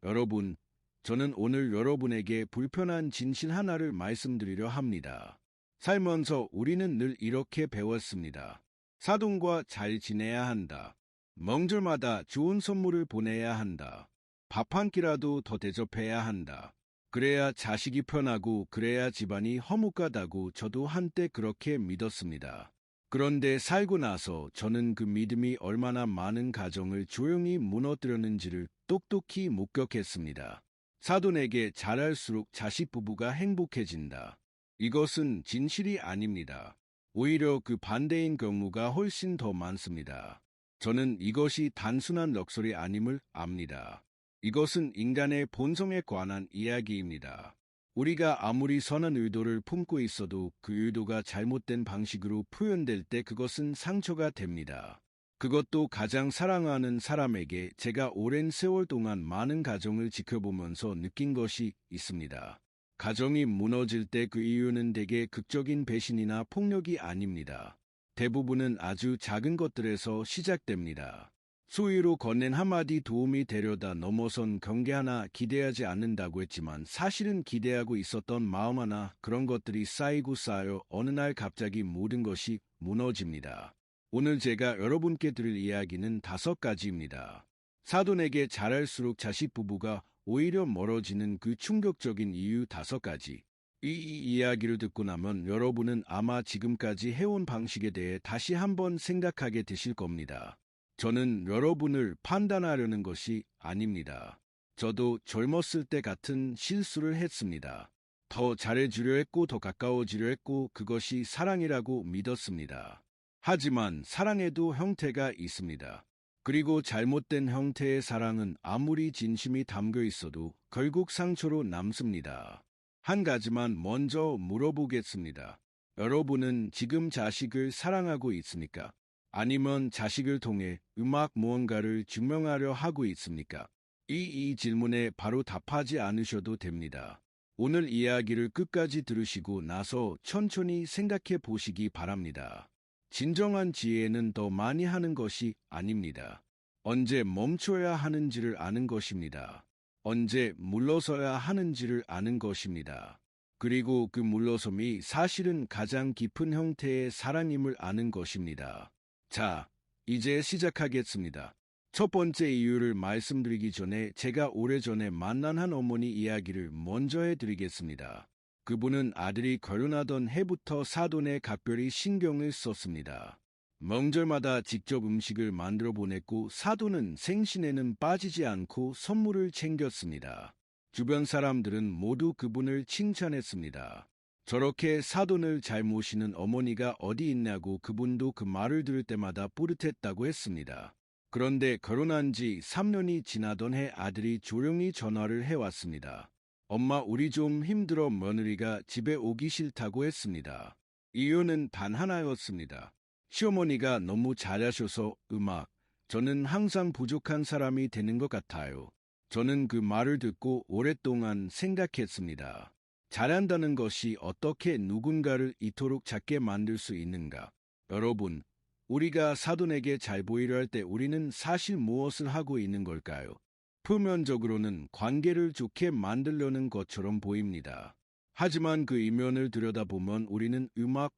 여러분, 저는 오늘 여러분에게 불편한 진실 하나를 말씀드리려 합니다. 살면서 우리는 늘 이렇게 배웠습니다. 사돈과 잘 지내야 한다. 명절마다 좋은 선물을 보내야 한다. 밥 한 끼라도 더 대접해야 한다. 그래야 자식이 편하고 그래야 집안이 화목하다고 저도 한때 그렇게 믿었습니다. 그런데 살고 나서 저는 그 믿음이 얼마나 많은 가정을 조용히 무너뜨렸는지를 똑똑히 목격했습니다. 사돈에게 잘할수록 자식 부부가 행복해진다. 이것은 진실이 아닙니다. 오히려 그 반대인 경우가 훨씬 더 많습니다. 저는 이것이 단순한 럭소리 아님을 압니다. 이것은 인간의 본성에 관한 이야기입니다. 우리가 아무리 선한 의도를 품고 있어도 그 의도가 잘못된 방식으로 표현될 때 그것은 상처가 됩니다. 그것도 가장 사랑하는 사람에게 제가 오랜 세월 동안 많은 가정을 지켜보면서 느낀 것이 있습니다. 가정이 무너질 때 그 이유는 대개 극적인 배신이나 폭력이 아닙니다. 대부분은 아주 작은 것들에서 시작됩니다. 수위로 건넨 한마디 도움이 되려다 넘어선 경계 하나 기대하지 않는다고 했지만 사실은 기대하고 있었던 마음 하나, 그런 것들이 쌓이고 쌓여 어느 날 갑자기 모든 것이 무너집니다. 오늘 제가 여러분께 드릴 이야기는 5가지입니다. 사돈에게 잘할수록 자식 부부가 오히려 멀어지는 그 충격적인 이유 5가지. 이 이야기를 듣고 나면 여러분은 아마 지금까지 해온 방식에 대해 다시 한번 생각하게 되실 겁니다. 저는 여러분을 판단하려는 것이 아닙니다. 저도 젊었을 때 같은 실수를 했습니다. 더 잘해주려 했고 더 가까워지려 했고 그것이 사랑이라고 믿었습니다. 하지만 사랑에도 형태가 있습니다. 그리고 잘못된 형태의 사랑은 아무리 진심이 담겨 있어도 결국 상처로 남습니다. 한 가지만 먼저 물어보겠습니다. 여러분은 지금 자식을 사랑하고 있습니까? 아니면 자식을 통해 무언가를 증명하려 하고 있습니까? 이 질문에 바로 답하지 않으셔도 됩니다. 오늘 이야기를 끝까지 들으시고 나서 천천히 생각해 보시기 바랍니다. 진정한 지혜는 더 많이 하는 것이 아닙니다. 언제 멈춰야 하는지를 아는 것입니다. 언제 물러서야 하는지를 아는 것입니다. 그리고 그 물러섬이 사실은 가장 깊은 형태의 사랑임을 아는 것입니다. 자, 이제 시작하겠습니다. 첫 번째 이유를 말씀드리기 전에 제가 오래전에 만난 한 어머니 이야기를 먼저 해드리겠습니다. 그분은 아들이 결혼하던 해부터 사돈에 각별히 신경을 썼습니다. 명절마다 직접 음식을 만들어 보냈고 사돈은 생신에는 빠지지 않고 선물을 챙겼습니다. 주변 사람들은 모두 그분을 칭찬했습니다. 저렇게 사돈을 잘 모시는 어머니가 어디 있냐고 그분도 그 말을 들을 때마다 뿌듯했다고 했습니다. 그런데 결혼한 지 3년이 지나던 해 아들이 조용히 전화를 해왔습니다. 엄마, 우리 좀 힘들어. 며느리가 집에 오기 싫다고 했습니다. 이유는 단 하나였습니다. 시어머니가 너무 잘하셔서 저는 항상 부족한 사람이 되는 것 같아요. 저는 그 말을 듣고 오랫동안 생각했습니다. 잘한다는 것이 어떻게 누군가를 이토록 작게 만들 수 있는가? 여러분, 우리가 사돈에게 잘 보이려 할 때 우리는 사실 무엇을 하고 있는 걸까요? 표면적으로는 관계를 좋게 만들려는 것처럼 보입니다. 하지만 그 이면을 들여다보면 우리는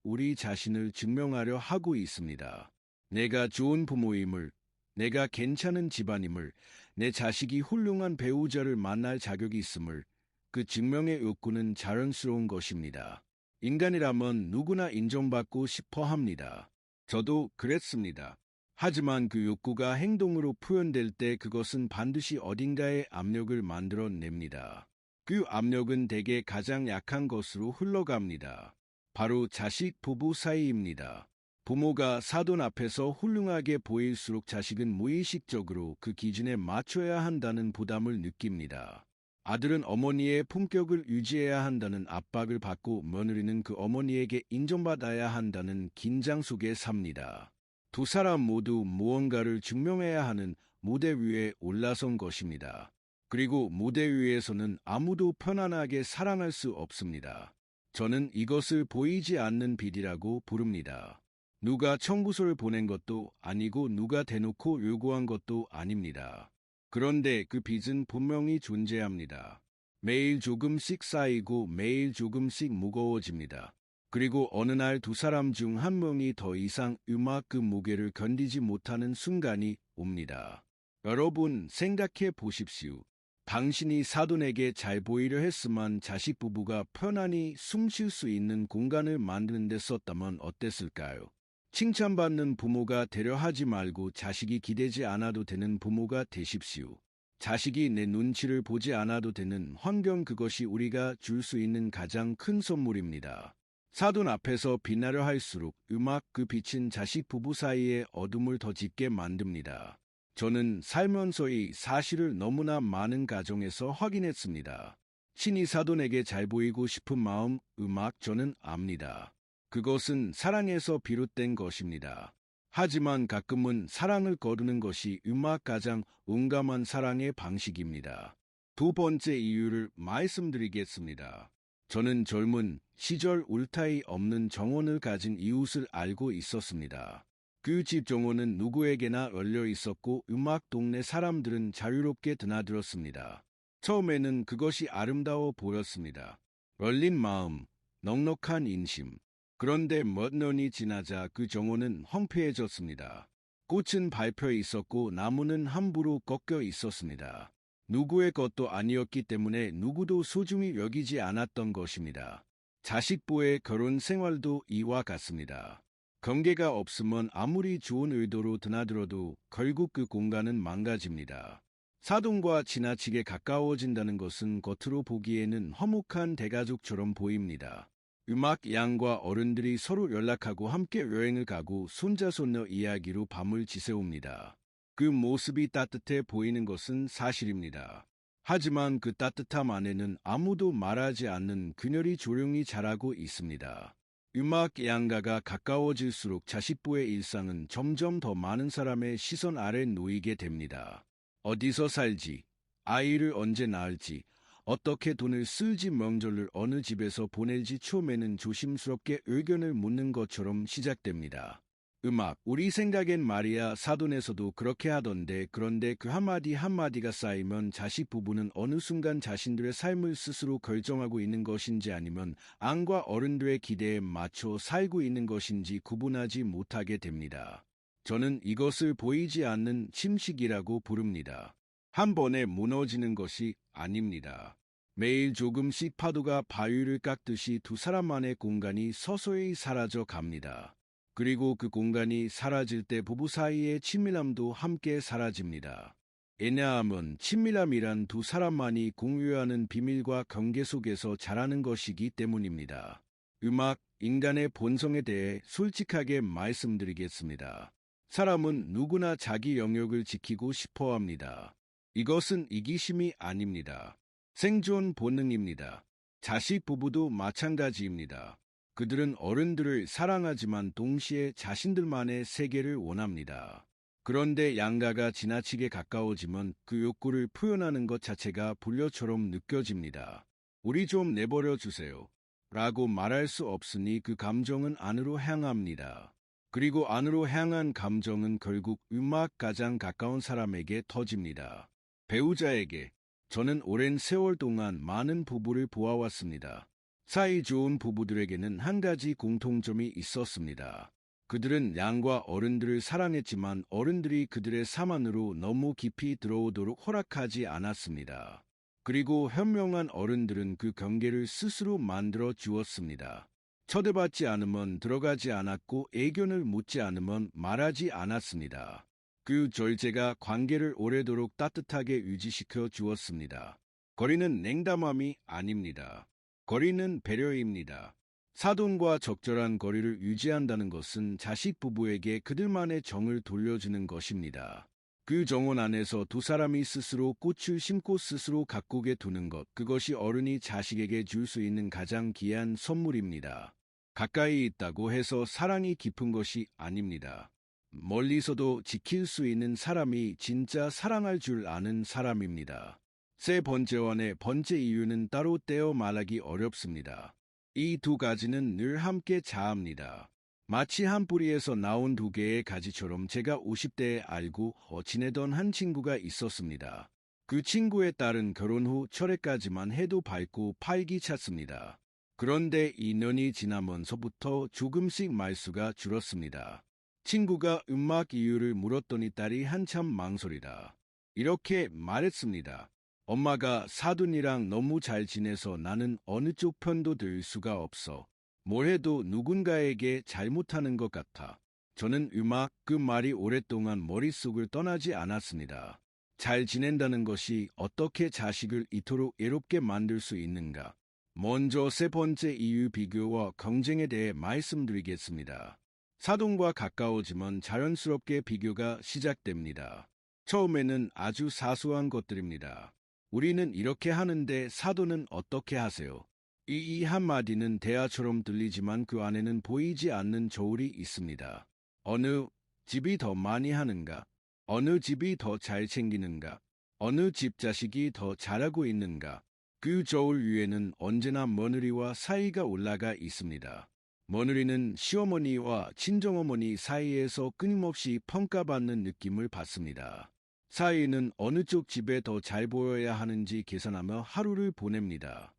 우리 자신을 증명하려 하고 있습니다. 내가 좋은 부모임을, 내가 괜찮은 집안임을, 내 자식이 훌륭한 배우자를 만날 자격이 있음을, 그 증명의 욕구는 자연스러운 것입니다. 인간이라면 누구나 인정받고 싶어 합니다. 저도 그랬습니다. 하지만 그 욕구가 행동으로 표현될 때 그것은 반드시 어딘가에 압력을 만들어냅니다. 그 압력은 대개 가장 약한 것으로 흘러갑니다. 바로 자식 부부 사이입니다. 부모가 사돈 앞에서 훌륭하게 보일수록 자식은 무의식적으로 그 기준에 맞춰야 한다는 부담을 느낍니다. 아들은 어머니의 품격을 유지해야 한다는 압박을 받고 며느리는 그 어머니에게 인정받아야 한다는 긴장 속에 삽니다. 두 사람 모두 무언가를 증명해야 하는 무대 위에 올라선 것입니다. 그리고 무대 위에서는 아무도 편안하게 사랑할 수 없습니다. 저는 이것을 보이지 않는 비리라고 부릅니다. 누가 청구서를 보낸 것도 아니고 누가 대놓고 요구한 것도 아닙니다. 그런데 그 빚은 분명히 존재합니다. 매일 조금씩 쌓이고 매일 조금씩 무거워집니다. 그리고 어느 날 두 사람 중 한 명이 더 이상 음악 그 무게를 견디지 못하는 순간이 옵니다. 여러분 생각해 보십시오. 당신이 사돈에게 잘 보이려 했으면 자식 부부가 편안히 숨 쉴 수 있는 공간을 만드는 데 썼다면 어땠을까요? 칭찬받는 부모가 되려 하지 말고 자식이 기대지 않아도 되는 부모가 되십시오. 자식이 내 눈치를 보지 않아도 되는 환경, 그것이 우리가 줄 수 있는 가장 큰 선물입니다. 사돈 앞에서 빛나려 할수록 음악 그 빛은 자식 부부 사이의 어둠을 더 짙게 만듭니다. 저는 살면서 이 사실을 너무나 많은 가정에서 확인했습니다. 친히 사돈에게 잘 보이고 싶은 마음, 음악, 저는 압니다. 그것은 사랑에서 비롯된 것입니다. 하지만 가끔은 사랑을 거두는 것이 음악 가장 용감한 사랑의 방식입니다. 두 번째 이유를 말씀드리겠습니다. 저는 젊은 시절 울타리 없는 정원을 가진 이웃을 알고 있었습니다. 그 집 정원은 누구에게나 열려 있었고 음악 동네 사람들은 자유롭게 드나들었습니다. 처음에는 그것이 아름다워 보였습니다. 열린 마음, 넉넉한 인심. 그런데 몇 년이 지나자 그 정원은 황폐해졌습니다. 꽃은 밟혀 있었고 나무는 함부로 꺾여 있었습니다. 누구의 것도 아니었기 때문에 누구도 소중히 여기지 않았던 것입니다. 자식부의 결혼 생활도 이와 같습니다. 경계가 없으면 아무리 좋은 의도로 드나들어도 결국 그 공간은 망가집니다. 사돈과 지나치게 가까워진다는 것은 겉으로 보기에는 화목한 대가족처럼 보입니다. 음악 양과 어른들이 서로 연락하고 함께 여행을 가고 손자손녀 이야기로 밤을 지새웁니다. 그 모습이 따뜻해 보이는 것은 사실입니다. 하지만 그 따뜻함 안에는 아무도 말하지 않는 그녀리 조용히 자라고 있습니다. 음악 양가가 가까워질수록 자식부의 일상은 점점 더 많은 사람의 시선 아래 놓이게 됩니다. 어디서 살지, 아이를 언제 낳을지, 어떻게 돈을 쓸지, 명절을 어느 집에서 보낼지, 처음에는 조심스럽게 의견을 묻는 것처럼 시작됩니다. 음악, 우리 생각엔 말이야, 사돈에서도 그렇게 하던데. 그런데 그 한마디 한마디가 쌓이면 자식 부부는 어느 순간 자신들의 삶을 스스로 결정하고 있는 것인지 아니면 안과 어른들의 기대에 맞춰 살고 있는 것인지 구분하지 못하게 됩니다. 저는 이것을 보이지 않는 침식이라고 부릅니다. 한 번에 무너지는 것이 아닙니다. 매일 조금씩 파도가 바위를 깎듯이 두 사람만의 공간이 서서히 사라져 갑니다. 그리고 그 공간이 사라질 때 부부 사이의 친밀함도 함께 사라집니다. 왜냐하면 친밀함이란 두 사람만이 공유하는 비밀과 경계 속에서 자라는 것이기 때문입니다. 음악, 인간의 본성에 대해 솔직하게 말씀드리겠습니다. 사람은 누구나 자기 영역을 지키고 싶어 합니다. 이것은 이기심이 아닙니다. 생존 본능입니다. 자식 부부도 마찬가지입니다. 그들은 어른들을 사랑하지만 동시에 자신들만의 세계를 원합니다. 그런데 양가가 지나치게 가까워지면 그 욕구를 표현하는 것 자체가 불효처럼 느껴집니다. 우리 좀 내버려 주세요. 라고 말할 수 없으니 그 감정은 안으로 향합니다. 그리고 안으로 향한 감정은 결국 음악 가장 가까운 사람에게 터집니다. 배우자에게. 저는 오랜 세월 동안 많은 부부를 보아왔습니다. 사이 좋은 부부들에게는 한 가지 공통점이 있었습니다. 그들은 양과 어른들을 사랑했지만 어른들이 그들의 삶 안으로 너무 깊이 들어오도록 허락하지 않았습니다. 그리고 현명한 어른들은 그 경계를 스스로 만들어 주었습니다. 초대받지 않으면 들어가지 않았고 애견을 묻지 않으면 말하지 않았습니다. 그 절제가 관계를 오래도록 따뜻하게 유지시켜 주었습니다. 거리는 냉담함이 아닙니다. 거리는 배려입니다. 사돈과 적절한 거리를 유지한다는 것은 자식 부부에게 그들만의 정을 돌려주는 것입니다. 그 정원 안에서 두 사람이 스스로 꽃을 심고 스스로 가꾸게 두는 것, 그것이 어른이 자식에게 줄 수 있는 가장 귀한 선물입니다. 가까이 있다고 해서 사랑이 깊은 것이 아닙니다. 멀리서도 지킬 수 있는 사람이 진짜 사랑할 줄 아는 사람입니다. 세 번째와 네 번째 이유는 따로 떼어 말하기 어렵습니다. 이 두 가지는 늘 함께 자합니다. 마치 한 뿌리에서 나온 두 개의 가지처럼 제가 50대에 알고 지내던 한 친구가 있었습니다. 그 친구의 딸은 결혼 후 철회까지만 해도 밝고 활기찼습니다. 그런데 2년이 지나면서부터 조금씩 말수가 줄었습니다. 친구가 음악 이유를 물었더니 딸이 한참 망설이다 이렇게 말했습니다. 엄마가 사돈이랑 너무 잘 지내서 나는 어느 쪽 편도 들 수가 없어. 뭘 해도 누군가에게 잘못하는 것 같아. 저는 음악 그 말이 오랫동안 머릿속을 떠나지 않았습니다. 잘 지낸다는 것이 어떻게 자식을 이토록 외롭게 만들 수 있는가? 먼저 세 번째 이유 비교와 경쟁에 대해 말씀드리겠습니다. 사돈과 가까워지면 자연스럽게 비교가 시작됩니다. 처음에는 아주 사소한 것들입니다. 우리는 이렇게 하는데 사돈은 어떻게 하세요? 이 한마디는 대화처럼 들리지만 그 안에는 보이지 않는 저울이 있습니다. 어느 집이 더 많이 하는가? 어느 집이 더 잘 챙기는가? 어느 집 자식이 더 잘하고 있는가? 그 저울 위에는 언제나 며느리와 사이가 올라가 있습니다. 며느리는 시어머니와 친정어머니 사이에서 끊임없이 평가받는 느낌을 받습니다. 사이는 어느 쪽 집에 더 잘 보여야 하는지 계산하며 하루를 보냅니다.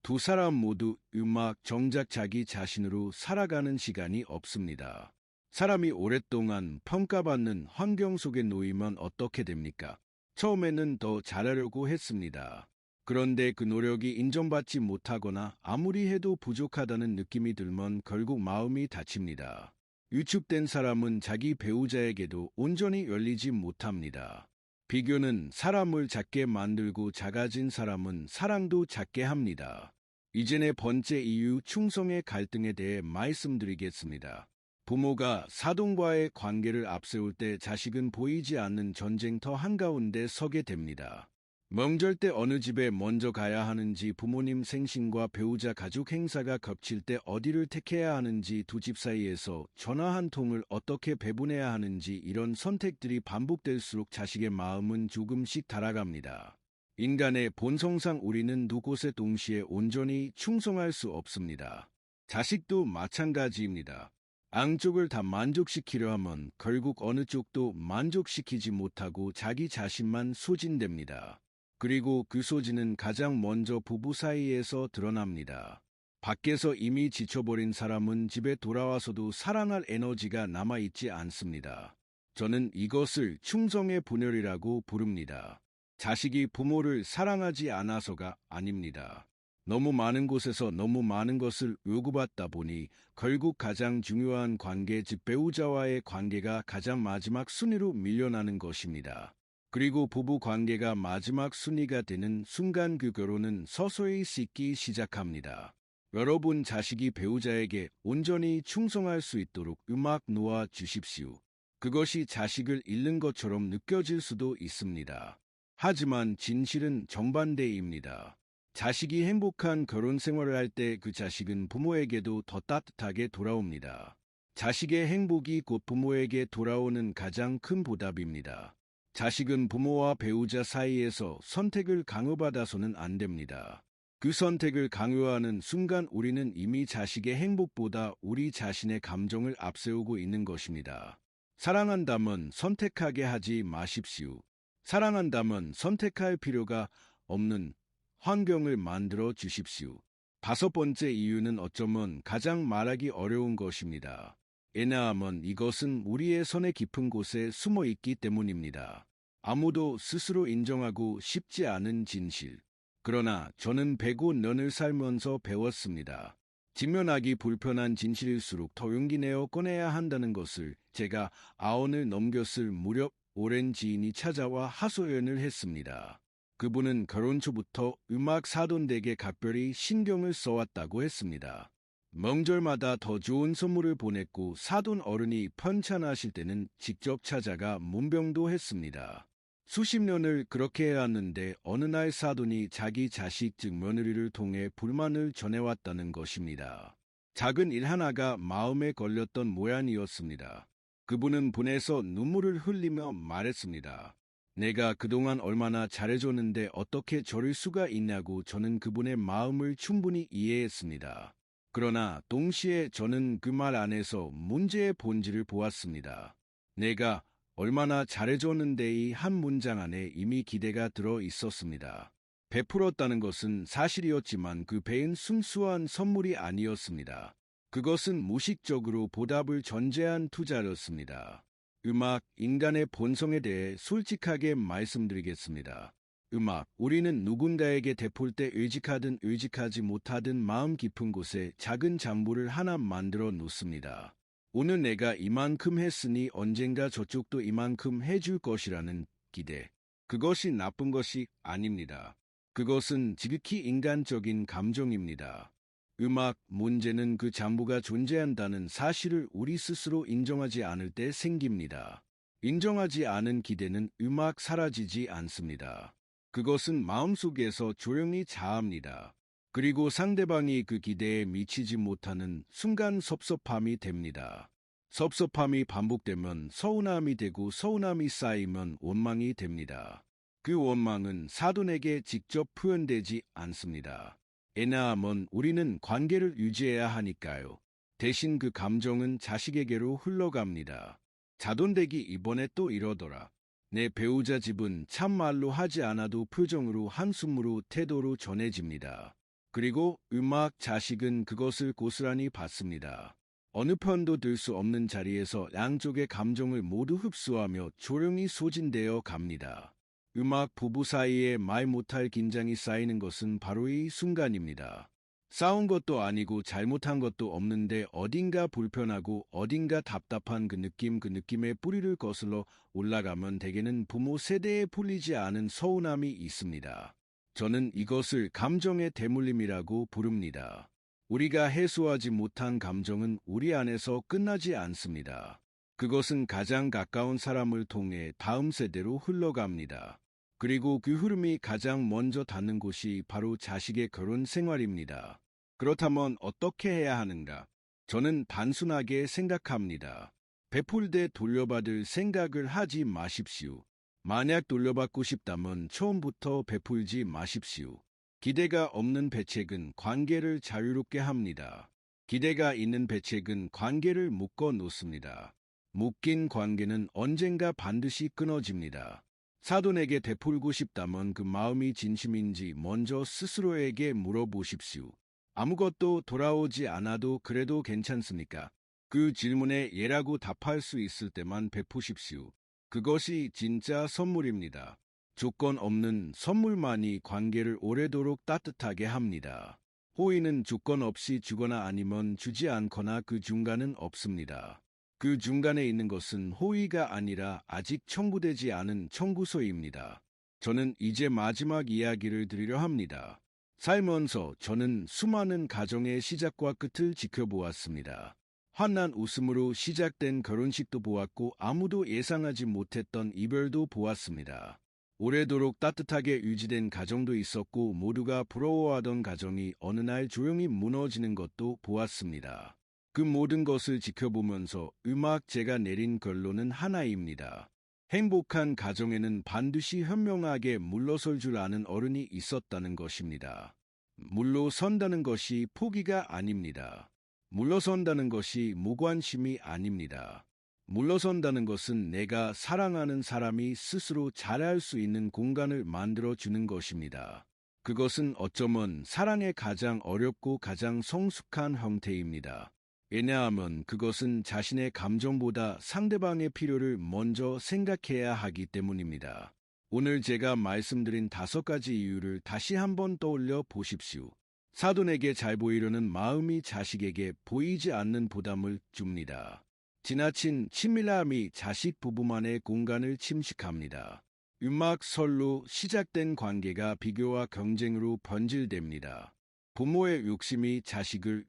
두 사람 모두 음악 정작 자기 자신으로 살아가는 시간이 없습니다. 사람이 오랫동안 평가받는 환경 속에 놓이면 어떻게 됩니까? 처음에는 더 잘하려고 했습니다. 그런데 그 노력이 인정받지 못하거나 아무리 해도 부족하다는 느낌이 들면 결국 마음이 다칩니다. 위축된 사람은 자기 배우자에게도 온전히 열리지 못합니다. 비교는 사람을 작게 만들고 작아진 사람은 사랑도 작게 합니다. 이제 네 번째 이유 충성의 갈등에 대해 말씀드리겠습니다. 부모가 사돈과의 관계를 앞세울 때 자식은 보이지 않는 전쟁터 한가운데 서게 됩니다. 명절 때 어느 집에 먼저 가야 하는지, 부모님 생신과 배우자 가족 행사가 겹칠 때 어디를 택해야 하는지, 두 집 사이에서 전화 한 통을 어떻게 배분해야 하는지, 이런 선택들이 반복될수록 자식의 마음은 조금씩 달아갑니다. 인간의 본성상 우리는 두 곳에 동시에 온전히 충성할 수 없습니다. 자식도 마찬가지입니다. 양쪽을 다 만족시키려 하면 결국 어느 쪽도 만족시키지 못하고 자기 자신만 소진됩니다. 그리고 그 소진은 가장 먼저 부부 사이에서 드러납니다. 밖에서 이미 지쳐버린 사람은 집에 돌아와서도 사랑할 에너지가 남아있지 않습니다. 저는 이것을 충성의 분열이라고 부릅니다. 자식이 부모를 사랑하지 않아서가 아닙니다. 너무 많은 곳에서 너무 많은 것을 요구받다 보니 결국 가장 중요한 관계, 즉 배우자와의 관계가 가장 마지막 순위로 밀려나는 것입니다. 그리고 부부 관계가 마지막 순위가 되는 순간 그 결혼은 서서히 식기 시작합니다. 여러분 자식이 배우자에게 온전히 충성할 수 있도록 음악 놓아 주십시오. 그것이 자식을 잃는 것처럼 느껴질 수도 있습니다. 하지만 진실은 정반대입니다. 자식이 행복한 결혼 생활을 할 때 그 자식은 부모에게도 더 따뜻하게 돌아옵니다. 자식의 행복이 곧 부모에게 돌아오는 가장 큰 보답입니다. 자식은 부모와 배우자 사이에서 선택을 강요받아서는 안 됩니다. 그 선택을 강요하는 순간 우리는 이미 자식의 행복보다 우리 자신의 감정을 앞세우고 있는 것입니다. 사랑한다면 선택하게 하지 마십시오. 사랑한다면 선택할 필요가 없는 환경을 만들어 주십시오. 다섯 번째 이유는 어쩌면 가장 말하기 어려운 것입니다. 왜냐하면 이것은 우리의 손의 깊은 곳에 숨어 있기 때문입니다. 아무도 스스로 인정하고 싶지 않은 진실. 그러나 저는 105년을 살면서 배웠습니다. 직면하기 불편한 진실일수록 더 용기 내어 꺼내야 한다는 것을. 제가 90을 넘겼을 무렵 오랜 지인이 찾아와 하소연을 했습니다. 그분은 결혼 초부터 음악 사돈에게 각별히 신경을 써왔다고 했습니다. 명절마다 더 좋은 선물을 보냈고 사돈 어른이 편찮으실 때는 직접 찾아가 문병도 했습니다. 수십 년을 그렇게 해왔는데 어느 날 사돈이 자기 자식 즉 며느리를 통해 불만을 전해왔다는 것입니다. 작은 일 하나가 마음에 걸렸던 모양이었습니다. 그분은 분해서 눈물을 흘리며 말했습니다. 내가 그동안 얼마나 잘해줬는데 어떻게 저럴 수가 있냐고. 저는 그분의 마음을 충분히 이해했습니다. 그러나 동시에 저는 그 말 안에서 문제의 본질을 보았습니다. 내가 얼마나 잘해줬는데 이 한 문장 안에 이미 기대가 들어 있었습니다. 베풀었다는 것은 사실이었지만 그 배은 순수한 선물이 아니었습니다. 그것은 무식적으로 보답을 전제한 투자였습니다. 인간의 본성에 대해 솔직하게 말씀드리겠습니다. 우리는 누군가에게 베풀 때 의직하든 의직하지 못하든 마음 깊은 곳에 작은 장부를 하나 만들어 놓습니다. 오늘 내가 이만큼 했으니 언젠가 저쪽도 이만큼 해줄 것이라는 기대. 그것이 나쁜 것이 아닙니다. 그것은 지극히 인간적인 감정입니다. 문제는 그 장부가 존재한다는 사실을 우리 스스로 인정하지 않을 때 생깁니다. 인정하지 않은 기대는 사라지지 않습니다. 그것은 마음속에서 조용히 자합니다. 그리고 상대방이 그 기대에 미치지 못하는 순간 섭섭함이 됩니다. 섭섭함이 반복되면 서운함이 되고 서운함이 쌓이면 원망이 됩니다. 그 원망은 사돈에게 직접 표현되지 않습니다. 왜냐하면 우리는 관계를 유지해야 하니까요. 대신 그 감정은 자식에게로 흘러갑니다. 자돈댁이 이번에 또 이러더라. 내 배우자 집은 참말로 하지 않아도 표정으로 한숨으로 태도로 전해집니다. 그리고 자식은 그것을 고스란히 받습니다. 어느 편도 들 수 없는 자리에서 양쪽의 감정을 모두 흡수하며 조용히 소진되어 갑니다. 부부 사이에 말 못할 긴장이 쌓이는 것은 바로 이 순간입니다. 싸운 것도 아니고 잘못한 것도 없는데 어딘가 불편하고 어딘가 답답한 그 느낌의 뿌리를 거슬러 올라가면 대개는 부모 세대에 풀리지 않은 서운함이 있습니다. 저는 이것을 감정의 대물림이라고 부릅니다. 우리가 해소하지 못한 감정은 우리 안에서 끝나지 않습니다. 그것은 가장 가까운 사람을 통해 다음 세대로 흘러갑니다. 그리고 그 흐름이 가장 먼저 닿는 곳이 바로 자식의 결혼 생활입니다. 그렇다면 어떻게 해야 하는가? 저는 단순하게 생각합니다. 베풀 때 돌려받을 생각을 하지 마십시오. 만약 돌려받고 싶다면 처음부터 베풀지 마십시오. 기대가 없는 배책은 관계를 자유롭게 합니다. 기대가 있는 배책은 관계를 묶어 놓습니다. 묶인 관계는 언젠가 반드시 끊어집니다. 사돈에게 베풀고 싶다면 그 마음이 진심인지 먼저 스스로에게 물어보십시오. 아무것도 돌아오지 않아도 그래도 괜찮습니까? 그 질문에 예라고 답할 수 있을 때만 베푸십시오. 그것이 진짜 선물입니다. 조건 없는 선물만이 관계를 오래도록 따뜻하게 합니다. 호의는 조건 없이 주거나 아니면 주지 않거나 그 중간은 없습니다. 그 중간에 있는 것은 호의가 아니라 아직 청구되지 않은 청구서입니다. 저는 이제 마지막 이야기를 드리려 합니다. 살면서 저는 수많은 가정의 시작과 끝을 지켜보았습니다. 환한 웃음으로 시작된 결혼식도 보았고 아무도 예상하지 못했던 이별도 보았습니다. 오래도록 따뜻하게 유지된 가정도 있었고 모두가 부러워하던 가정이 어느 날 조용히 무너지는 것도 보았습니다. 그 모든 것을 지켜보면서 제가 내린 결론은 하나입니다. 행복한 가정에는 반드시 현명하게 물러설 줄 아는 어른이 있었다는 것입니다. 물러선다는 것이 포기가 아닙니다. 물러선다는 것이 무관심이 아닙니다. 물러선다는 것은 내가 사랑하는 사람이 스스로 잘할 수 있는 공간을 만들어주는 것입니다. 그것은 어쩌면 사랑의 가장 어렵고 가장 성숙한 형태입니다. 왜냐하면 그것은 자신의 감정보다 상대방의 필요를 먼저 생각해야 하기 때문입니다. 오늘 제가 말씀드린 5가지 이유를 다시 한번 떠올려 보십시오. 사돈에게 잘 보이려는 마음이 자식에게 보이지 않는 부담을 줍니다. 지나친 친밀함이 자식 부부만의 공간을 침식합니다. 설로 시작된 관계가 비교와 경쟁으로 변질됩니다. 부모의 욕심이 자식을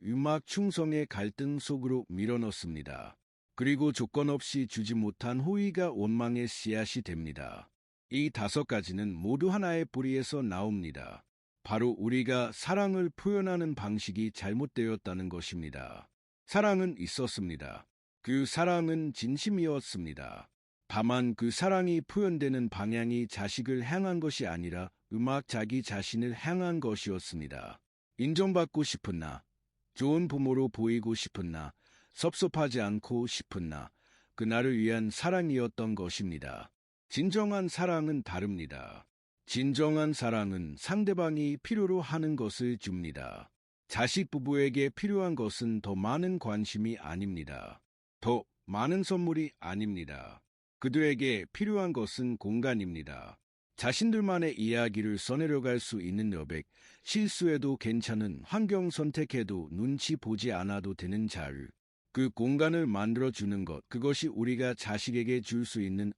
충성의 갈등 속으로 밀어넣습니다. 그리고 조건 없이 주지 못한 호의가 원망의 씨앗이 됩니다. 이 5가지는 모두 하나의 뿌리에서 나옵니다. 바로 우리가 사랑을 표현하는 방식이 잘못되었다는 것입니다. 사랑은 있었습니다. 그 사랑은 진심이었습니다. 다만 그 사랑이 표현되는 방향이 자식을 향한 것이 아니라 자기 자신을 향한 것이었습니다. 인정받고 싶은 나, 좋은 부모로 보이고 싶은 나, 섭섭하지 않고 싶은 나, 그날을 위한 사랑이었던 것입니다. 진정한 사랑은 다릅니다. 진정한 사랑은 상대방이 필요로 하는 것을 줍니다. 자식 부부에게 필요한 것은 더 많은 관심이 아닙니다. 더 많은 선물이 아닙니다. 그들에게 필요한 것은 공간입니다. 자신들만의 이야기를 써내려갈 수 있는 여백, 실수해도 괜찮은 환경 선택해도 눈치 보지 않아도 되는 자유, 그 공간을 만들어주는 것, 그것이 우리가 자식에게 줄 수 있는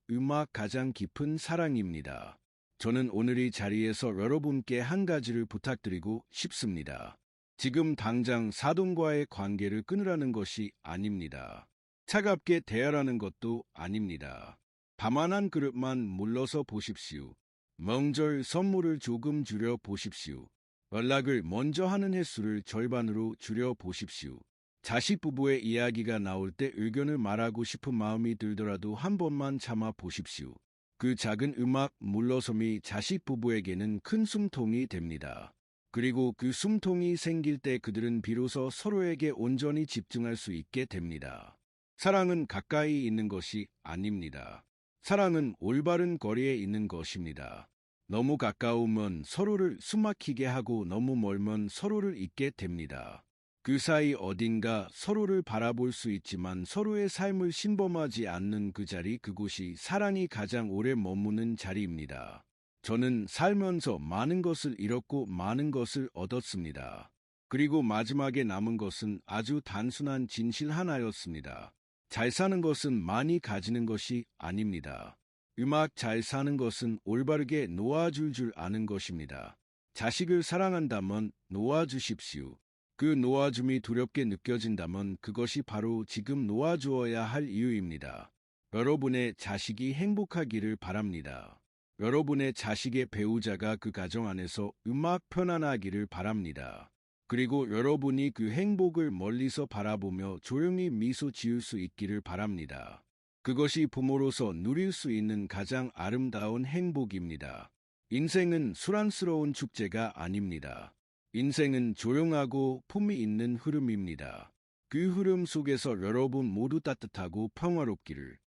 가장 깊은 사랑입니다. 저는 오늘 이 자리에서 여러분께 한 가지를 부탁드리고 싶습니다. 지금 당장 사돈과의 관계를 끊으라는 것이 아닙니다. 차갑게 대하라는 것도 아닙니다. 밥 한 그릇만 물러서 보십시오. 명절 선물을 조금 줄여 보십시오. 연락을 먼저 하는 횟수를 절반으로 줄여 보십시오. 자식 부부의 이야기가 나올 때 의견을 말하고 싶은 마음이 들더라도 한 번만 참아 보십시오. 그 작은 물러섬이 자식 부부에게는 큰 숨통이 됩니다. 그리고 그 숨통이 생길 때 그들은 비로소 서로에게 온전히 집중할 수 있게 됩니다. 사랑은 가까이 있는 것이 아닙니다. 사랑은 올바른 거리에 있는 것입니다. 너무 가까우면 서로를 숨막히게 하고 너무 멀면 서로를 잊게 됩니다. 그 사이 어딘가 서로를 바라볼 수 있지만 서로의 삶을 신범하지 않는 그 자리, 그곳이 사랑이 가장 오래 머무는 자리입니다. 저는 살면서 많은 것을 잃었고 많은 것을 얻었습니다. 그리고 마지막에 남은 것은 아주 단순한 진실 하나였습니다. 잘 사는 것은 많이 가지는 것이 아닙니다. 잘 사는 것은 올바르게 놓아줄 줄 아는 것입니다. 자식을 사랑한다면 놓아주십시오. 그 놓아줌이 두렵게 느껴진다면 그것이 바로 지금 놓아주어야 할 이유입니다. 여러분의 자식이 행복하기를 바랍니다. 여러분의 자식의 배우자가 그 가정 안에서 편안하기를 바랍니다. 그리고 여러분이 그 행복을 멀리서 바라보며 조용히 미소 지을 수 있기를 바랍니다. 그것이 부모로서 누릴 수 있는 가장 아름다운 행복입니다. 인생은 수란스러운 축제가 아닙니다. 인생은 조용하고 품위 있는 흐름입니다. 그 흐름 속에서 여러분 모두 따뜻하고 평화롭기를,